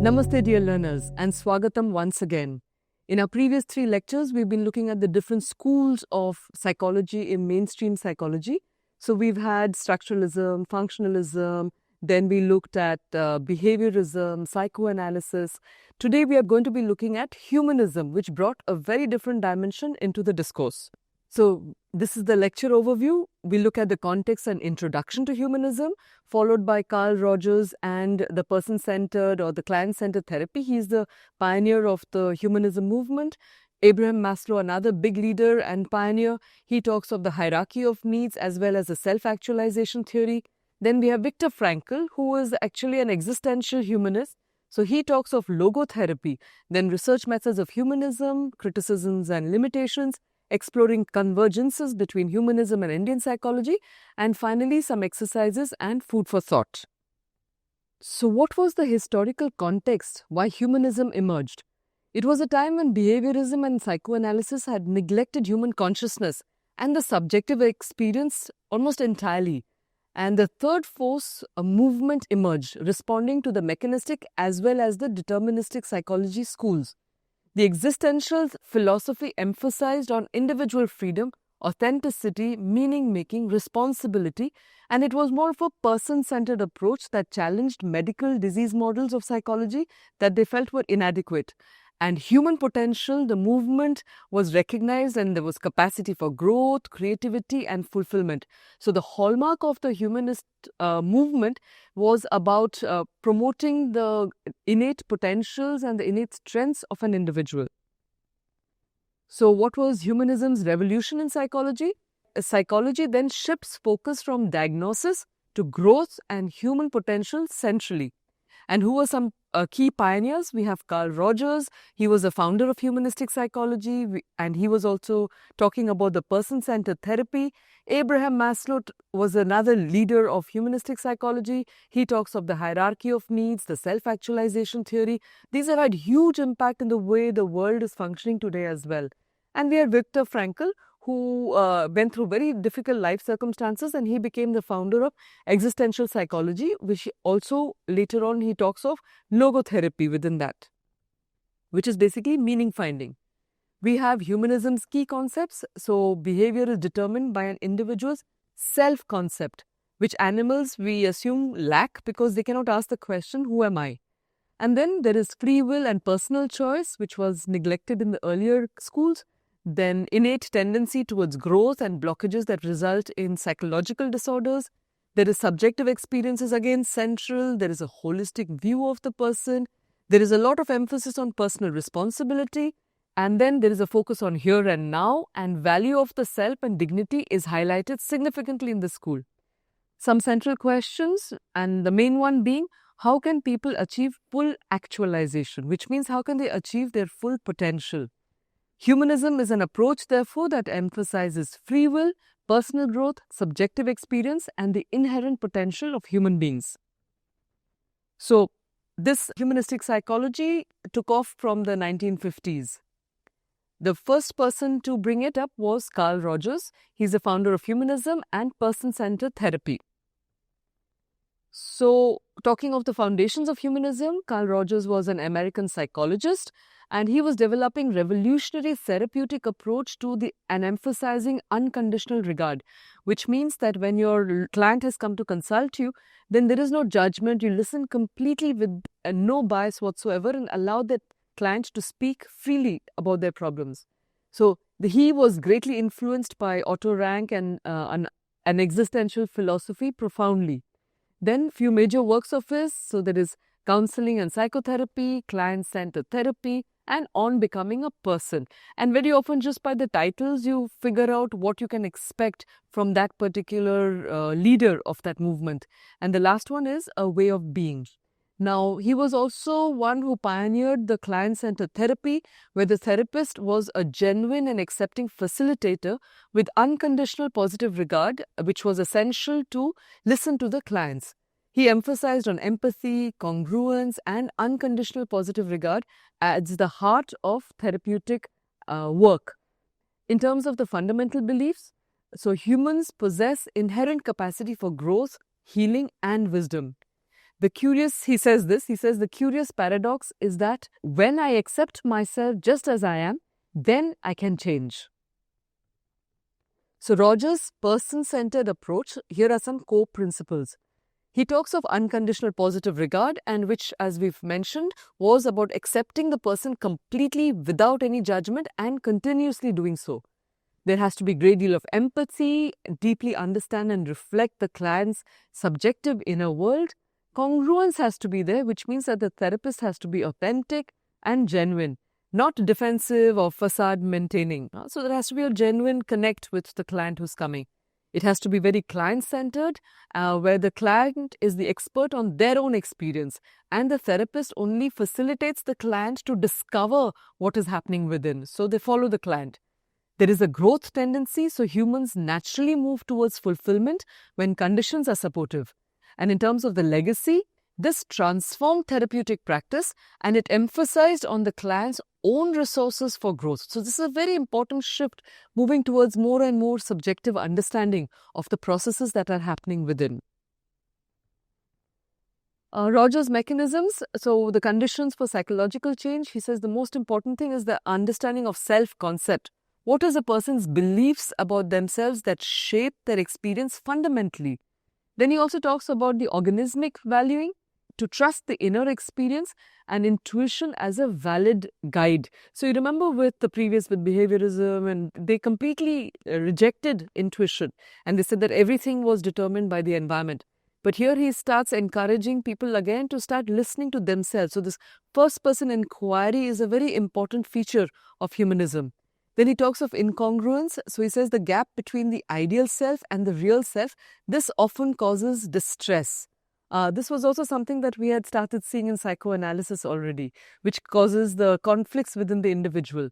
Namaste dear learners and Swagatam once again. In our previous 3 lectures, we've been looking at the different schools of psychology in mainstream psychology. So we've had structuralism, functionalism, then we looked at behaviorism, psychoanalysis. Today we are going to be looking at humanism, which brought a very different dimension into the discourse. So this is the lecture overview. We look at the context and introduction to humanism, followed by Carl Rogers and the person-centered or the client-centered therapy. He's the pioneer of the humanism movement. Abraham Maslow, another big leader and pioneer, he talks of the hierarchy of needs as well as the self-actualization theory. Then we have Viktor Frankl, who is actually an existential humanist. So he talks of logotherapy, then research methods of humanism, criticisms and limitations, exploring convergences between humanism and Indian psychology, and finally some exercises and food for thought. So what was the historical context why humanism emerged? It was a time when behaviorism and psychoanalysis had neglected human consciousness and the subjective experience almost entirely. And the third force, a movement emerged, responding to the mechanistic as well as the deterministic psychology schools. The existential philosophy emphasized on individual freedom, authenticity, meaning-making, responsibility, and it was more of a person-centered approach that challenged medical disease models of psychology that they felt were inadequate. And human potential, the movement was recognized and there was capacity for growth, creativity and fulfillment. So the hallmark of the humanist movement was about promoting the innate potentials and the innate strengths of an individual. So what was humanism's revolution in psychology? Psychology then shifts focus from diagnosis to growth and human potential centrally. And who were some key pioneers? We have Carl Rogers. He was a founder of humanistic psychology, and he was also talking about the person-centered therapy. Abraham Maslow was another leader of humanistic psychology. He talks of the hierarchy of needs, the self-actualization theory. These have had huge impact in the way the world is functioning today as well. And we have Viktor Frankl, who went through very difficult life circumstances, and he became the founder of existential psychology, which also later on he talks of logotherapy within that, which is basically meaning finding. We have humanism's key concepts. So behavior is determined by an individual's self-concept, which animals we assume lack because they cannot ask the question, who am I? And then there is free will and personal choice, which was neglected in the earlier schools. Then innate tendency towards growth and blockages that result in psychological disorders. There is subjective experiences again central. There is a holistic view of the person. There is a lot of emphasis on personal responsibility. And then there is a focus on here and now, and value of the self and dignity is highlighted significantly in the school. Some central questions, and the main one being, how can people achieve full actualization? Which means how can they achieve their full potential? Humanism is an approach, therefore, that emphasizes free will, personal growth, subjective experience, and the inherent potential of human beings. So, this humanistic psychology took off from the 1950s. The first person to bring it up was Carl Rogers. He's the founder of humanism and person-centered therapy. So, talking of the foundations of humanism, Carl Rogers was an American psychologist, and he was developing revolutionary therapeutic approach to and emphasizing unconditional regard, which means that when your client has come to consult you, then there is no judgment. You listen completely with no bias whatsoever and allow that client to speak freely about their problems. So he was greatly influenced by Otto Rank and an existential philosophy profoundly. Then few major works of his, so there is counseling and psychotherapy, client-centered therapy, and on becoming a person. And very often just by the titles you figure out what you can expect from that particular leader of that movement. And the last one is a way of being. Now, he was also one who pioneered the client-centered therapy, where the therapist was a genuine and accepting facilitator with unconditional positive regard, which was essential to listen to the clients. He emphasized on empathy, congruence, and unconditional positive regard as the heart of therapeutic work. In terms of the fundamental beliefs, so humans possess inherent capacity for growth, healing, and wisdom. He says the curious paradox is that when I accept myself just as I am, then I can change. So Rogers' person-centered approach, here are some core principles. He talks of unconditional positive regard, and which, as we've mentioned, was about accepting the person completely without any judgment and continuously doing so. There has to be a great deal of empathy, deeply understand and reflect the client's subjective inner world. Congruence has to be there, which means that the therapist has to be authentic and genuine, not defensive or facade maintaining. So there has to be a genuine connect with the client who's coming. It has to be very client-centered, where the client is the expert on their own experience and the therapist only facilitates the client to discover what is happening within. So they follow the client. There is a growth tendency, so humans naturally move towards fulfillment when conditions are supportive. And in terms of the legacy, this transformed therapeutic practice and it emphasized on the client's own resources for growth. So this is a very important shift, moving towards more and more subjective understanding of the processes that are happening within. Rogers' mechanisms, so the conditions for psychological change, he says the most important thing is the understanding of self-concept. What is a person's beliefs about themselves that shape their experience fundamentally? Then he also talks about the organismic valuing, to trust the inner experience and intuition as a valid guide. So you remember with behaviorism, and they completely rejected intuition and they said that everything was determined by the environment. But here he starts encouraging people again to start listening to themselves. So this first person inquiry is a very important feature of humanism. Then he talks of incongruence. So he says the gap between the ideal self and the real self, this often causes distress. This was also something that we had started seeing in psychoanalysis already, which causes the conflicts within the individual.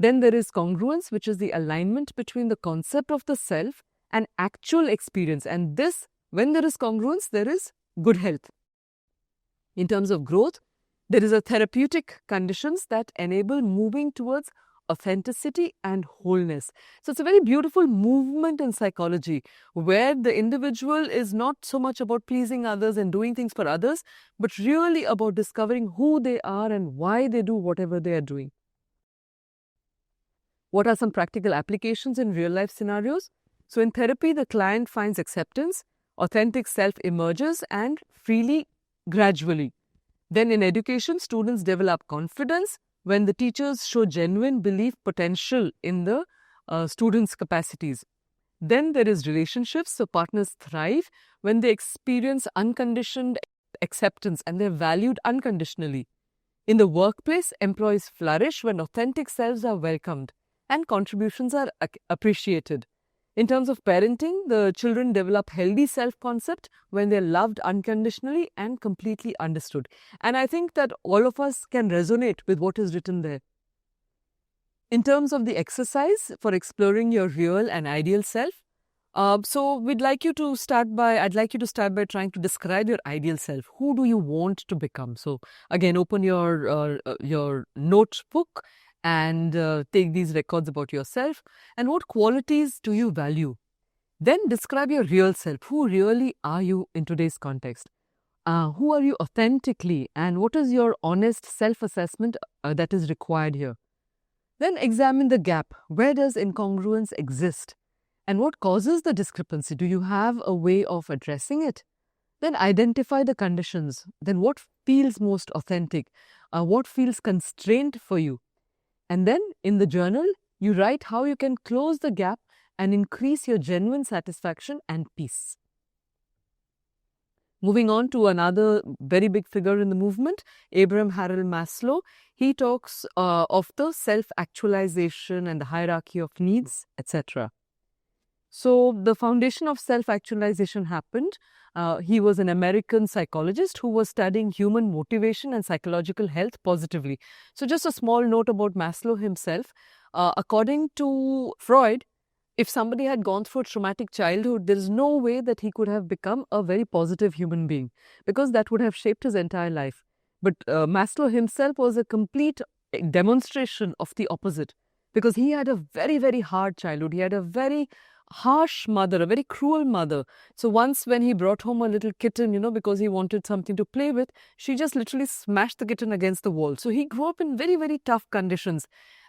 Then there is congruence, which is the alignment between the concept of the self and actual experience. And this, when there is congruence, there is good health. In terms of growth, there is a therapeutic conditions that enable moving towards authenticity and wholeness. So it's a very beautiful movement in psychology where the individual is not so much about pleasing others and doing things for others, but really about discovering who they are and why they do whatever they are doing. What are some practical applications in real life scenarios? So in therapy, the client finds acceptance, authentic self emerges and freely, gradually. Then in education, students develop confidence when the teachers show genuine belief potential in the students' capacities. Then there is relationships, so partners thrive when they experience unconditioned acceptance and they're valued unconditionally. In the workplace, employees flourish when authentic selves are welcomed and contributions are appreciated. In terms of parenting, the children develop healthy self-concept when they're loved unconditionally and completely understood. And I think that all of us can resonate with what is written there. In terms of the exercise for exploring your real and ideal self, so I'd like you to start by trying to describe your ideal self. Who do you want to become? So again, open your notebook and take these records about yourself and what qualities do you value. Then describe your real self. Who really are you in today's context? Who are you authentically and what is your honest self-assessment that is required here? Then examine the gap. Where does incongruence exist? And what causes the discrepancy? Do you have a way of addressing it? Then identify the conditions. Then what feels most authentic? What feels constrained for you? And then in the journal, you write how you can close the gap and increase your genuine satisfaction and peace. Moving on to another very big figure in the movement, Abraham Harold Maslow. He talks of the self-actualization and the hierarchy of needs, etc. So the foundation of self-actualization happened. He was an American psychologist who was studying human motivation and psychological health positively. So just a small note about Maslow himself. According to Freud, if somebody had gone through a traumatic childhood, there is no way that he could have become a very positive human being because that would have shaped his entire life. But Maslow himself was a complete demonstration of the opposite because he had a very, very hard childhood. He had a very harsh mother, a very cruel mother. So once when he brought home a little kitten, because he wanted something to play with, she just literally smashed the kitten against the wall. So he grew up in very, very tough conditions.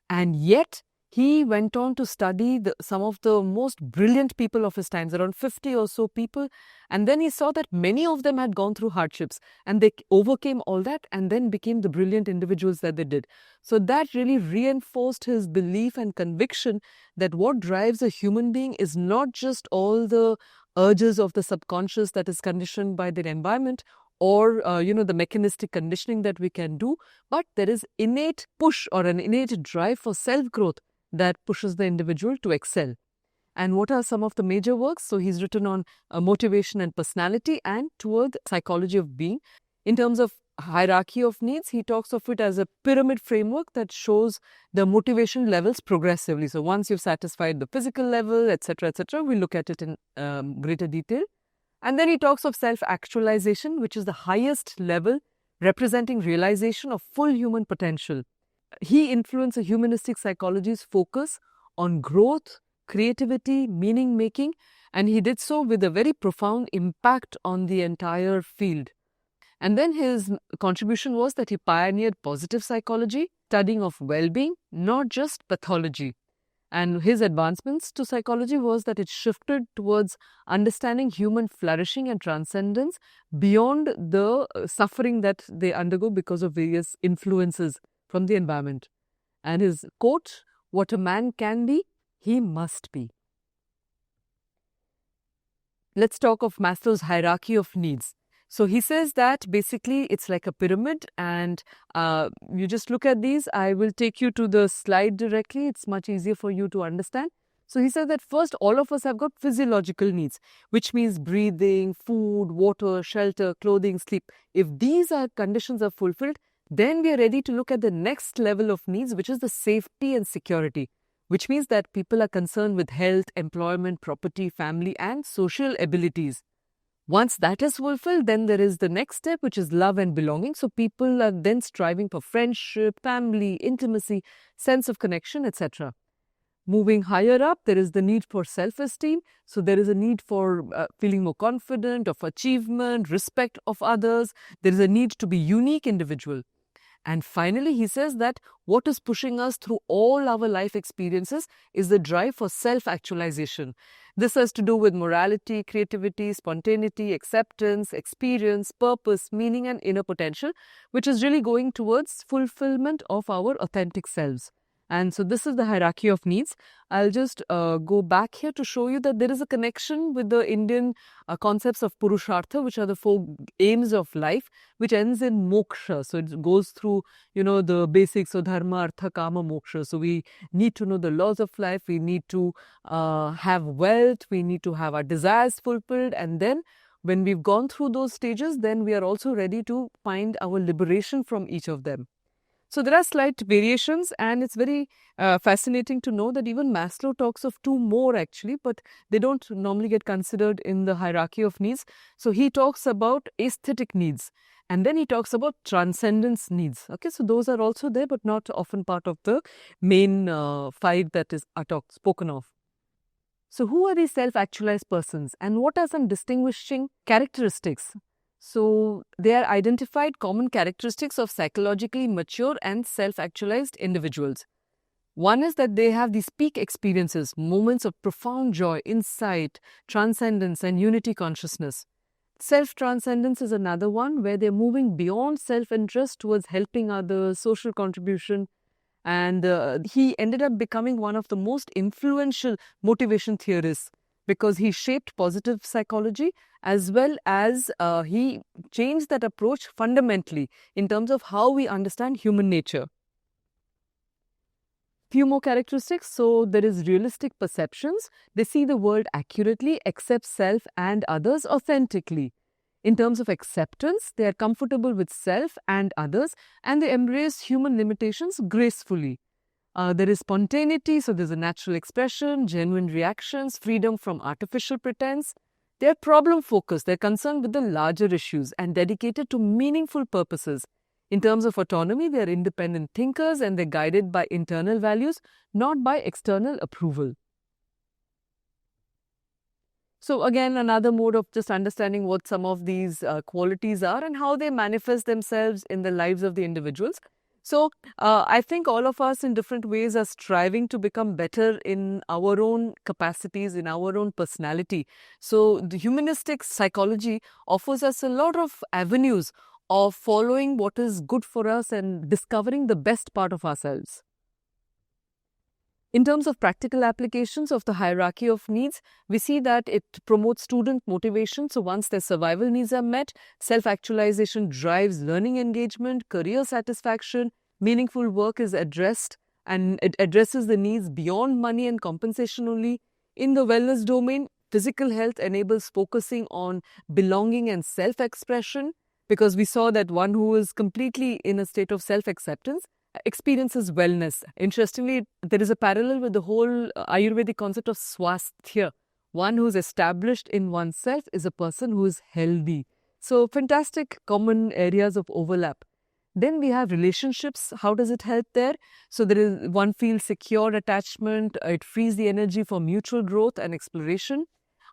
And yet, he went on to study some of the most brilliant people of his times, around 50 or so people. And then he saw that many of them had gone through hardships and they overcame all that and then became the brilliant individuals that they did. So that really reinforced his belief and conviction that what drives a human being is not just all the urges of the subconscious that is conditioned by their environment or the mechanistic conditioning that we can do, but there is innate push or an innate drive for self-growth that pushes the individual to excel. And what are some of the major works? So he's written on motivation and personality and toward psychology of being. In terms of hierarchy of needs, he talks of it as a pyramid framework that shows the motivation levels progressively. So once you've satisfied the physical level, etc., we look at it in greater detail. And then he talks of self-actualization, which is the highest level representing realization of full human potential. He influenced the humanistic psychology's focus on growth, creativity, meaning-making, and he did so with a very profound impact on the entire field. And then his contribution was that he pioneered positive psychology, studying of well-being, not just pathology. And his advancements to psychology was that it shifted towards understanding human flourishing and transcendence beyond the suffering that they undergo because of various influences from the environment. And his quote, "What a man can be, he must be." Let's talk of Maslow's hierarchy of needs. So he says that basically it's like a pyramid, and you just look at these. I will take you to the slide directly. It's much easier for you to understand. So he says that first, all of us have got physiological needs, which means breathing, food, water, shelter, clothing, sleep. If these conditions are fulfilled, then we are ready to look at the next level of needs, which is the safety and security, which means that people are concerned with health, employment, property, family, and social abilities. Once that is fulfilled, then there is the next step, which is love and belonging. So people are then striving for friendship, family, intimacy, sense of connection, etc. Moving higher up, there is the need for self-esteem. So there is a need for feeling more confident, of achievement, respect of others. There is a need to be unique individual. And finally, he says that what is pushing us through all our life experiences is the drive for self-actualization. This has to do with morality, creativity, spontaneity, acceptance, experience, purpose, meaning, and inner potential, which is really going towards fulfillment of our authentic selves. And so this is the hierarchy of needs. I'll just go back here to show you that there is a connection with the Indian concepts of Purushartha, which are the 4 aims of life, which ends in moksha. So it goes through, the basics of dharma, artha, kama, moksha. So we need to know the laws of life. We need to have wealth. We need to have our desires fulfilled. And then when we've gone through those stages, then we are also ready to find our liberation from each of them. So there are slight variations, and it's very fascinating to know that even Maslow talks of 2 more actually, but they don't normally get considered in the hierarchy of needs. So he talks about aesthetic needs, and then he talks about transcendence needs. Okay, so those are also there, but not often part of the main 5 that is spoken of. So who are these self-actualized persons, and what are some distinguishing characteristics? So they are identified common characteristics of psychologically mature and self-actualized individuals. One is that they have these peak experiences, moments of profound joy, insight, transcendence, and unity consciousness. Self-transcendence is another one where they're moving beyond self-interest towards helping others, social contribution. And he ended up becoming one of the most influential motivation theorists, because he shaped positive psychology as well as he changed that approach fundamentally in terms of how we understand human nature. Few more characteristics. So there is realistic perceptions. They see the world accurately, accept self and others authentically. In terms of acceptance, they are comfortable with self and others, and they embrace human limitations gracefully. There is spontaneity, so there's a natural expression, genuine reactions, freedom from artificial pretense. They're problem-focused, they're concerned with the larger issues and dedicated to meaningful purposes. In terms of autonomy, they're independent thinkers and they're guided by internal values, not by external approval. So again, another mode of just understanding what some of these qualities are and how they manifest themselves in the lives of the individuals. So I think all of us in different ways are striving to become better in our own capacities, in our own personality. So the humanistic psychology offers us a lot of avenues of following what is good for us and discovering the best part of ourselves. In terms of practical applications of the hierarchy of needs, we see that it promotes student motivation. So once their survival needs are met, self-actualization drives learning engagement, career satisfaction, meaningful work is addressed, and it addresses the needs beyond money and compensation only. In the wellness domain, physical health enables focusing on belonging and self-expression, because we saw that one who is completely in a state of self-acceptance experiences wellness. Interestingly, there is a parallel with the whole Ayurvedic concept of swasthya. One who is established in oneself is a person who is healthy. So fantastic common areas of overlap. Then we have relationships. How does it help there? So there is one feels secure attachment. It frees the energy for mutual growth and exploration.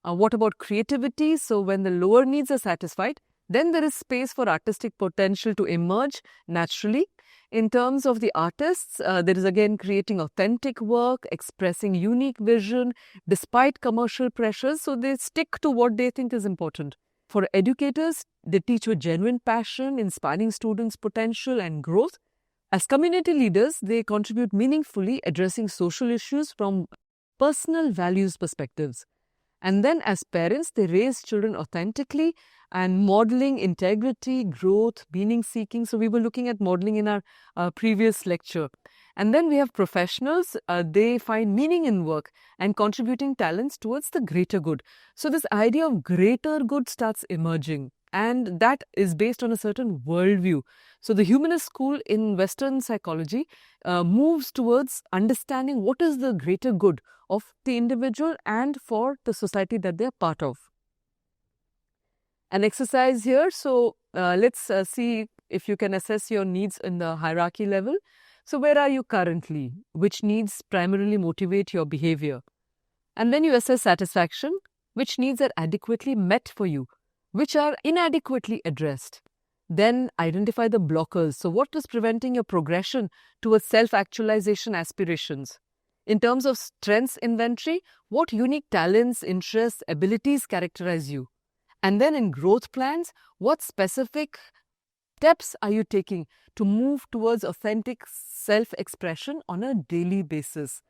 What about creativity? So when the lower needs are satisfied, then there is space for artistic potential to emerge naturally. In terms of the artists, there is again creating authentic work, expressing unique vision despite commercial pressures. So they stick to what they think is important. For educators, they teach with genuine passion, inspiring students' potential and growth. As community leaders, they contribute meaningfully, addressing social issues from personal values perspectives. And then as parents, they raise children authentically and modeling integrity, growth, meaning seeking. So we were looking at modeling in our previous lecture. And then we have professionals. They find meaning in work and contributing talents towards the greater good. So this idea of greater good starts emerging. And that is based on a certain worldview. So the humanist school in Western psychology moves towards understanding what is the greater good of the individual and for the society that they are part of. An exercise here. So let's see if you can assess your needs in the hierarchy level. So where are you currently? Which needs primarily motivate your behavior? And then you assess satisfaction. Which needs are adequately met for you? Which are inadequately addressed? Then identify the blockers. So what is preventing your progression towards self-actualization aspirations? In terms of strengths inventory, what unique talents, interests, abilities characterize you? And then in growth plans, what specific steps are you taking to move towards authentic self-expression on a daily basis?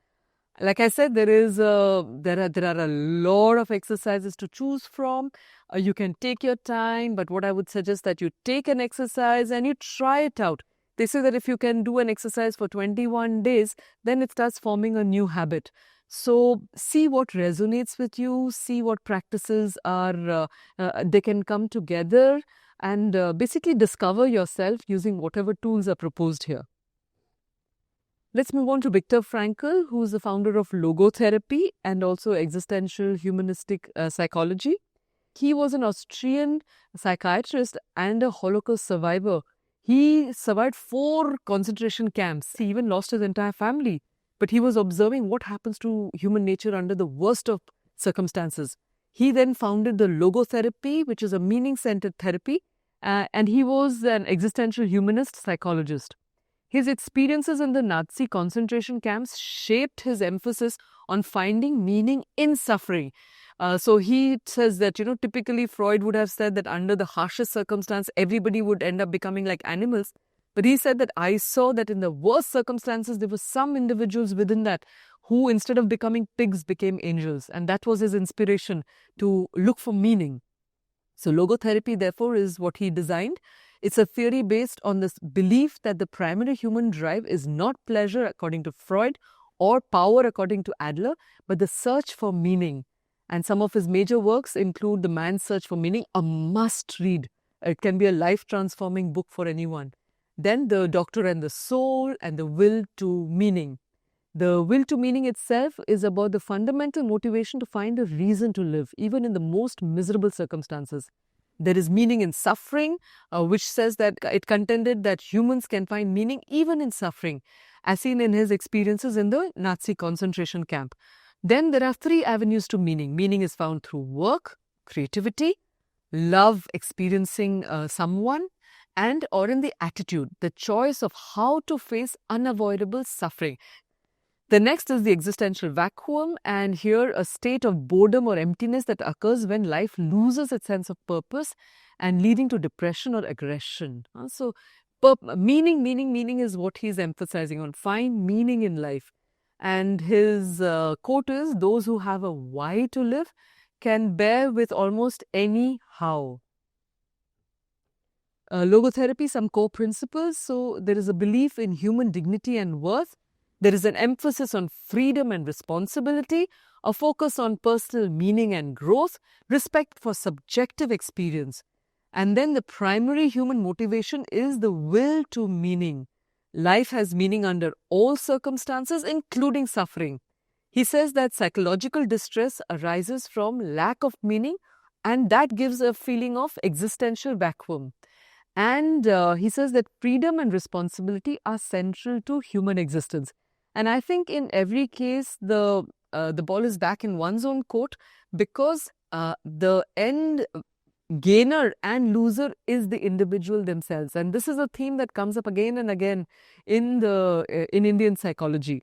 Like I said, there are a lot of exercises to choose from. You can take your time, but what I would suggest that you take an exercise and you try it out. They say that if you can do an exercise for 21 days, then it starts forming a new habit. So see what resonates with you, see what practices are, they can come together, and basically discover yourself using whatever tools are proposed here. Let's move on to Viktor Frankl, who is the founder of logotherapy and also existential humanistic psychology. He was an Austrian psychiatrist and a Holocaust survivor. He survived 4 concentration camps. He even lost his entire family. But he was observing what happens to human nature under the worst of circumstances. He then founded the logotherapy, which is a meaning-centered therapy, and he was an existential humanist psychologist. His experiences in the Nazi concentration camps shaped his emphasis on finding meaning in suffering. So he says that, typically Freud would have said that under the harshest circumstance, everybody would end up becoming like animals. But he said that I saw that in the worst circumstances, there were some individuals within that who, instead of becoming pigs, became angels. And that was his inspiration to look for meaning. So logotherapy, therefore, is what he designed. It's a theory based on this belief that the primary human drive is not pleasure, according to Freud, or power, according to Adler, but the search for meaning. And some of his major works include The Man's Search for Meaning, a must read. It can be a life-transforming book for anyone. Then The Doctor and the Soul and The Will to Meaning. The will to meaning itself is about the fundamental motivation to find a reason to live, even in the most miserable circumstances. There is meaning in suffering, which says that it contended that humans can find meaning even in suffering, as seen in his experiences in the Nazi concentration camp. Then there are 3 avenues to meaning. Meaning is found through work, creativity, love, experiencing someone, and or in the attitude, the choice of how to face unavoidable suffering. The next is the existential vacuum, and here a state of boredom or emptiness that occurs when life loses its sense of purpose and leading to depression or aggression. So meaning is what he's emphasizing on. Find meaning in life. And his quote is, those who have a why to live can bear with almost any how. Logotherapy, some core principles. So there is a belief in human dignity and worth. There is an emphasis on freedom and responsibility, a focus on personal meaning and growth, respect for subjective experience. And then the primary human motivation is the will to meaning. Life has meaning under all circumstances, including suffering. He says that psychological distress arises from lack of meaning, and that gives a feeling of existential vacuum. And he says that freedom and responsibility are central to human existence. And I think in every case, the ball is back in one's own court, because the end gainer and loser is the individual themselves. And this is a theme that comes up again and again in Indian psychology.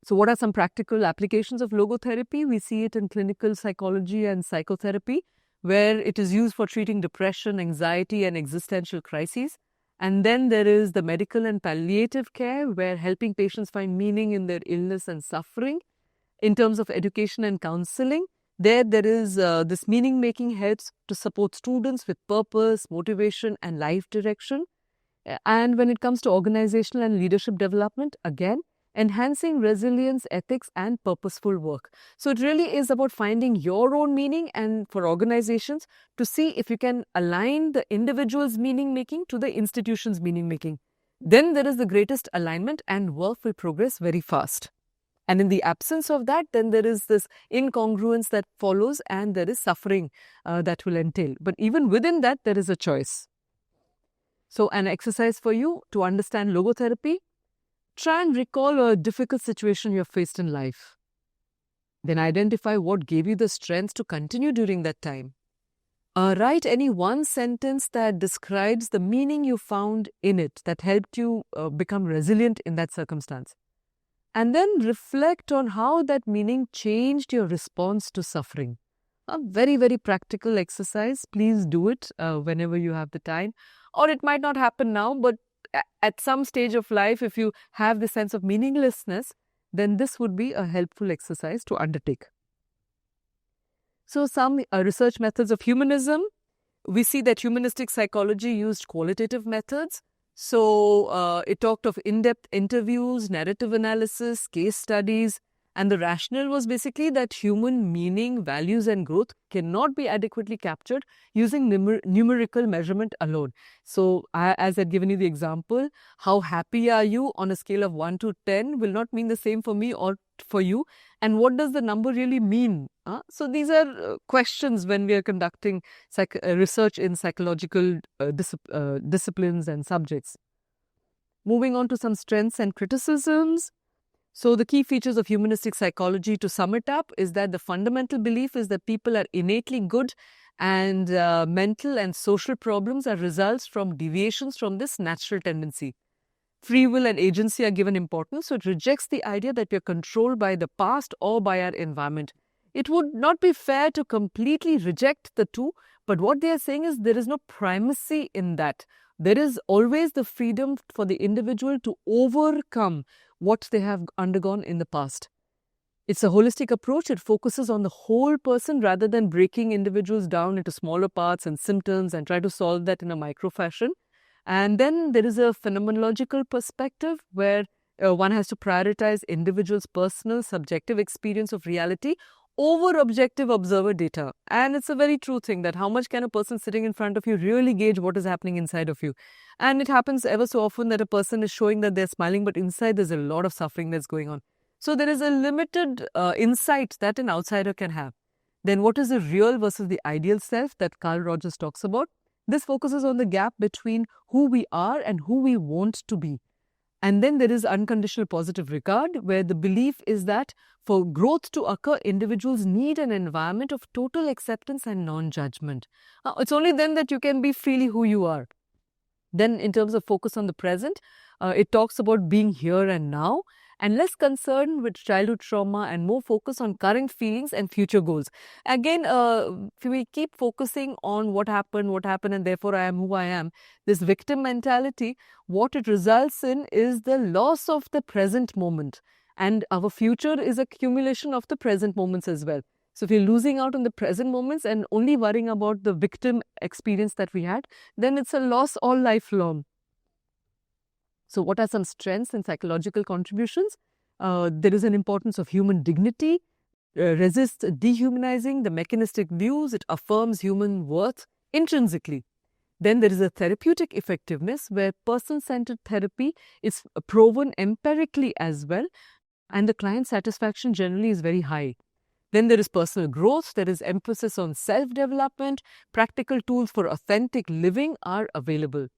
So what are some practical applications of logotherapy? We see it in clinical psychology and psychotherapy, where it is used for treating depression, anxiety, and existential crises. And then there is the medical and palliative care, where helping patients find meaning in their illness and suffering. In terms of education and counseling, there is this meaning-making helps to support students with purpose, motivation, and life direction. And when it comes to organizational and leadership development, again, enhancing resilience, ethics, and purposeful work. So it really is about finding your own meaning, and for organizations to see if you can align the individual's meaning-making to the institution's meaning-making. Then there is the greatest alignment and work will progress very fast. And in the absence of that, then there is this incongruence that follows, and there is suffering that will entail. But even within that, there is a choice. So an exercise for you to understand logotherapy: try and recall a difficult situation you have faced in life. Then identify what gave you the strength to continue during that time. Write any one sentence that describes the meaning you found in it that helped you become resilient in that circumstance. And then reflect on how that meaning changed your response to suffering. A very, very practical exercise. Please do it whenever you have the time. Or it might not happen now, but at some stage of life, if you have the sense of meaninglessness, then this would be a helpful exercise to undertake. So some research methods of humanism. We see that humanistic psychology used qualitative methods. So it talked of in-depth interviews, narrative analysis, case studies, and the rationale was basically that human meaning, values, and growth cannot be adequately captured using numerical measurement alone. So as I'd given you the example, how happy are you on a scale of 1 to 10 will not mean the same for me or for you. And what does the number really mean? So these are questions when we are conducting research in psychological disciplines and subjects. Moving on to some strengths and criticisms. So the key features of humanistic psychology, to sum it up, is that the fundamental belief is that people are innately good, and mental and social problems are results from deviations from this natural tendency. Free will and agency are given importance, so it rejects the idea that we are controlled by the past or by our environment. It would not be fair to completely reject the two, but what they are saying is there is no primacy in that. There is always the freedom for the individual to overcome what they have undergone in the past. It's a holistic approach. It focuses on the whole person rather than breaking individuals down into smaller parts and symptoms and try to solve that in a micro fashion. And then there is a phenomenological perspective where one has to prioritize individuals' personal, subjective experience of reality over objective observer data. And it's a very true thing that how much can a person sitting in front of you really gauge what is happening inside of you. And it happens ever so often that a person is showing that they're smiling, but inside there's a lot of suffering that's going on. So there is a limited insight that an outsider can have. Then what is the real versus the ideal self that Carl Rogers talks about? This focuses on the gap between who we are and who we want to be. And then there is unconditional positive regard, where the belief is that for growth to occur, individuals need an environment of total acceptance and non-judgment. It's only then that you can be freely who you are. Then in terms of focus on the present, it talks about being here and now, and less concerned with childhood trauma and more focus on current feelings and future goals. Again, if we keep focusing on what happened, and therefore I am who I am, this victim mentality, what it results in is the loss of the present moment. And our future is accumulation of the present moments as well. So if you're losing out on the present moments and only worrying about the victim experience that we had, then it's a loss all lifelong. So what are some strengths and psychological contributions? There is an importance of human dignity, resists dehumanizing the mechanistic views, it affirms human worth intrinsically. Then there is a therapeutic effectiveness where person-centered therapy is proven empirically as well, and the client satisfaction generally is very high. Then there is personal growth, there is emphasis on self-development, practical tools for authentic living are available.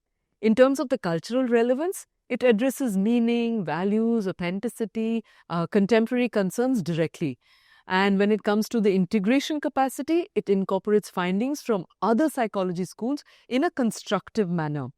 In terms of the cultural relevance, it addresses meaning, values, authenticity, contemporary concerns directly. And when it comes to the integration capacity, it incorporates findings from other psychology schools in a constructive manner.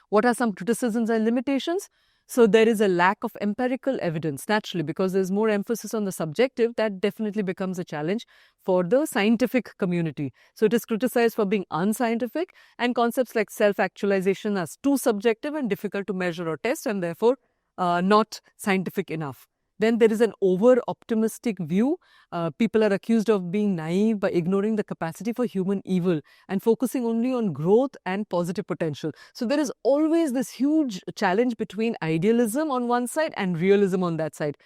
What are some criticisms and limitations? So there is a lack of empirical evidence, naturally, because there's more emphasis on the subjective. That definitely becomes a challenge for the scientific community. So it is criticized for being unscientific, and concepts like self-actualization as too subjective and difficult to measure or test, and therefore not scientific enough. Then there is an over-optimistic view. People are accused of being naive by ignoring the capacity for human evil and focusing only on growth and positive potential. So there is always this huge challenge between idealism on one side and realism on that side.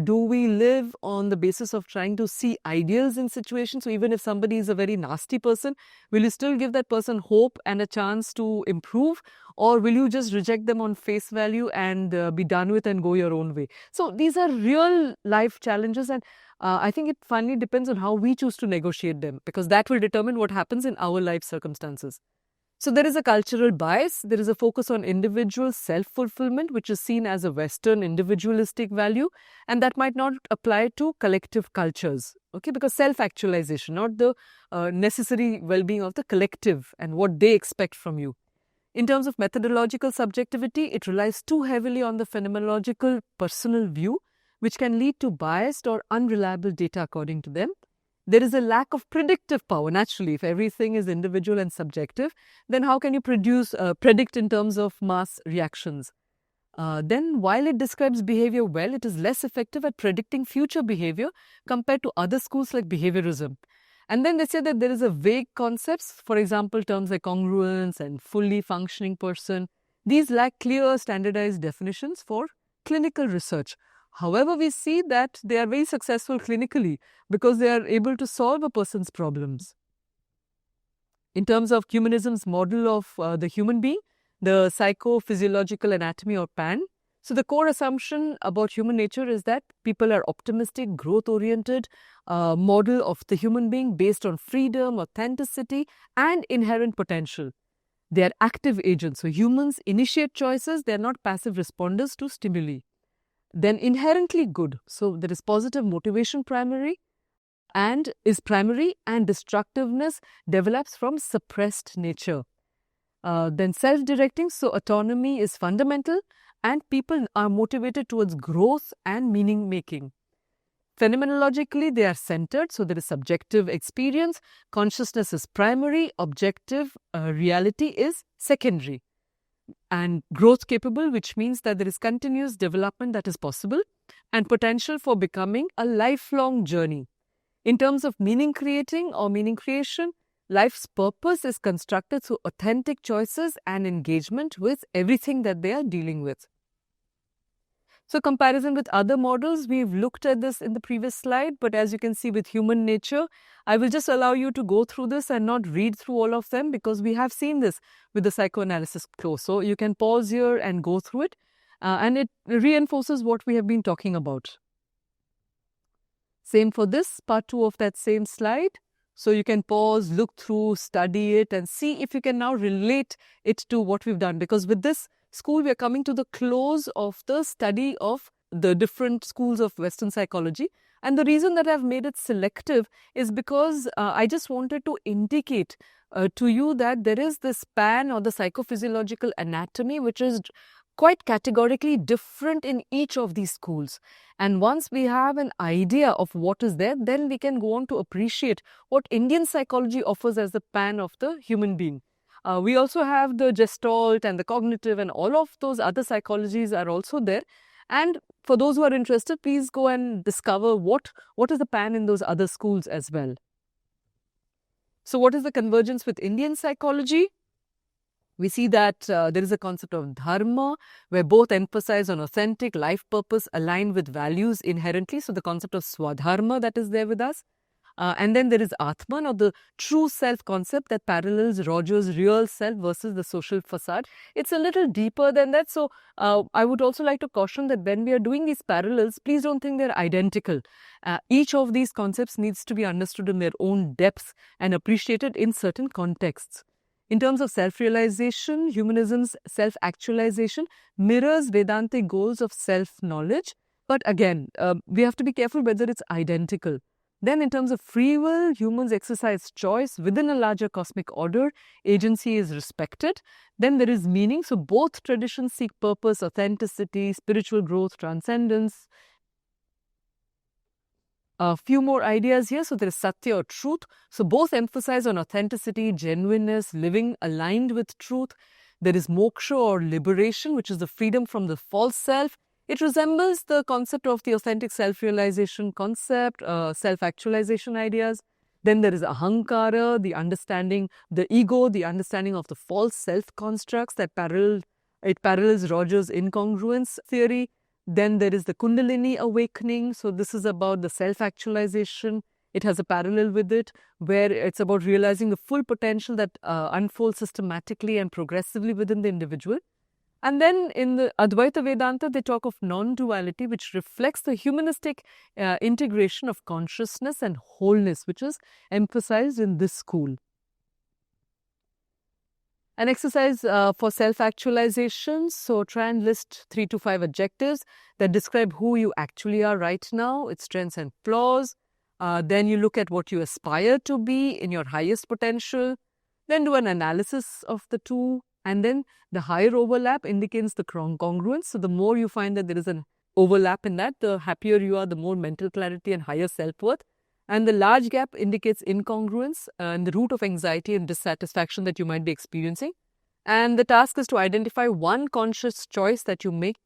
Do we live on the basis of trying to see ideals in situations? So even if somebody is a very nasty person, will you still give that person hope and a chance to improve? Or will you just reject them on face value and be done with and go your own way? So these are real life challenges, and I think it finally depends on how we choose to negotiate them, because that will determine what happens in our life circumstances. So there is a cultural bias, there is a focus on individual self-fulfillment, which is seen as a Western individualistic value, and that might not apply to collective cultures, okay? Because self-actualization, not the necessary well-being of the collective and what they expect from you. In terms of methodological subjectivity, it relies too heavily on the phenomenological personal view, which can lead to biased or unreliable data according to them. There is a lack of predictive power. Naturally, if everything is individual and subjective, then how can you predict in terms of mass reactions? Then while it describes behavior well, it is less effective at predicting future behavior compared to other schools like behaviorism. And then they say that there is a vague concepts, for example, terms like congruence and fully functioning person. These lack clear standardized definitions for clinical research. However, we see that they are very successful clinically because they are able to solve a person's problems. In terms of humanism's model of the human being, the psychophysiological anatomy or PAN, so the core assumption about human nature is that people are optimistic, growth-oriented, model of the human being based on freedom, authenticity, and inherent potential. They are active agents. So humans initiate choices. They are not passive responders to stimuli. Then inherently good. So there is positive motivation is primary, and destructiveness develops from suppressed nature. Then self-directing. So autonomy is fundamental, and people are motivated towards growth and meaning making. Phenomenologically, they are centered, so there is subjective experience, consciousness is primary, objective reality is secondary. And growth capable, which means that there is continuous development that is possible and potential for becoming a lifelong journey. In terms of meaning creating or meaning creation, life's purpose is constructed through authentic choices and engagement with everything that they are dealing with. So comparison with other models, we've looked at this in the previous slide, but as you can see with human nature, I will just allow you to go through this and not read through all of them because we have seen this with the psychoanalysis course. So you can pause here and go through it, and it reinforces what we have been talking about. Same for this, part 2 of that same slide. So you can pause, look through, study it, and see if you can now relate it to what we've done. Because with this school, we are coming to the close of the study of the different schools of Western psychology. And the reason that I've made it selective is because I just wanted to indicate to you that there is this span or the psychophysiological anatomy which is quite categorically different in each of these schools. And once we have an idea of what is there, then we can go on to appreciate what Indian psychology offers as the pan of the human being. We also have the Gestalt and the cognitive, and all of those other psychologies are also there. And for those who are interested, please go and discover what is the pan in those other schools as well. So what is the convergence with Indian psychology? We see that there is a concept of dharma, where both emphasize on authentic life purpose aligned with values inherently. So the concept of swadharma that is there with us. And then there is Atman, or the true self concept that parallels Roger's real self versus the social facade. It's a little deeper than that. So I would also like to caution that when we are doing these parallels, please don't think they're identical. Each of these concepts needs to be understood in their own depths and appreciated in certain contexts. In terms of self-realization, humanism's self-actualization mirrors Vedantic goals of self-knowledge. But again, we have to be careful whether it's identical. Then in terms of free will, humans exercise choice within a larger cosmic order. Agency is respected. Then there is meaning. So both traditions seek purpose, authenticity, spiritual growth, transcendence. A few more ideas here. So there is Satya, or truth. So both emphasize on authenticity, genuineness, living aligned with truth. There is moksha, or liberation, which is the freedom from the false self. It resembles the concept of the authentic self-realization concept, self-actualization ideas. Then there is ahankara, the understanding, the ego, the understanding of the false self-constructs that parallels Roger's incongruence theory. Then there is the Kundalini awakening. So this is about the self-actualization. It has a parallel with it, where it's about realizing the full potential that unfolds systematically and progressively within the individual. And then in the Advaita Vedanta, they talk of non-duality, which reflects the humanistic integration of consciousness and wholeness, which is emphasized in this school. An exercise for self-actualization. So try and list 3 to 5 adjectives that describe who you actually are right now, its strengths and flaws. Then you look at what you aspire to be in your highest potential. Then do an analysis of the two. And then the higher overlap indicates the congruence. So the more you find that there is an overlap in that, the happier you are, the more mental clarity and higher self-worth. And the large gap indicates incongruence and the root of anxiety and dissatisfaction that you might be experiencing. And the task is to identify one conscious choice that you make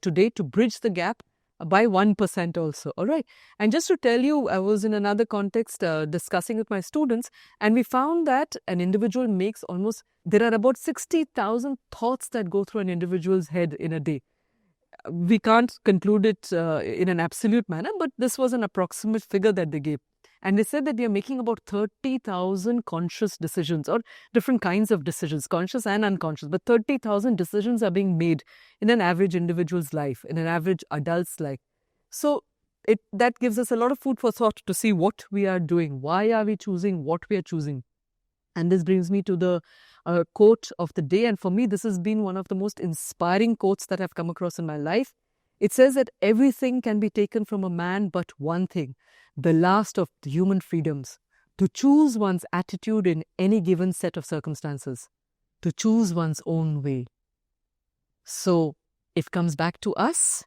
today to bridge the gap by 1% also. All right. And just to tell you, I was in another context discussing with my students, and we found that an individual makes there are about 60,000 thoughts that go through an individual's head in a day. We can't conclude it in an absolute manner, but this was an approximate figure that they gave. And they said that we are making about 30,000 conscious decisions, or different kinds of decisions, conscious and unconscious. But 30,000 decisions are being made in an average individual's life, in an average adult's life. So that gives us a lot of food for thought to see what we are doing. Why are we choosing what we are choosing? And this brings me to the quote of the day. And for me, this has been one of the most inspiring quotes that I've come across in my life. It says that everything can be taken from a man but one thing, the last of the human freedoms, to choose one's attitude in any given set of circumstances, to choose one's own way. So it comes back to us.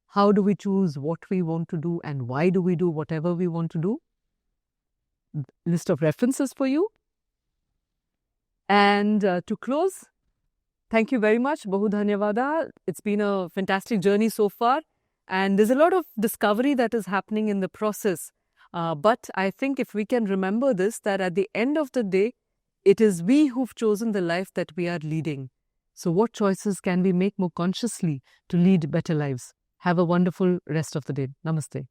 How do we choose what we want to do, and why do we do whatever we want to do? List of references for you. And to close, thank you very much. Bahu dhanyavada. It's been a fantastic journey so far. And there's a lot of discovery that is happening in the process. But I think if we can remember this, that at the end of the day, it is we who've chosen the life that we are leading. So what choices can we make more consciously to lead better lives? Have a wonderful rest of the day. Namaste.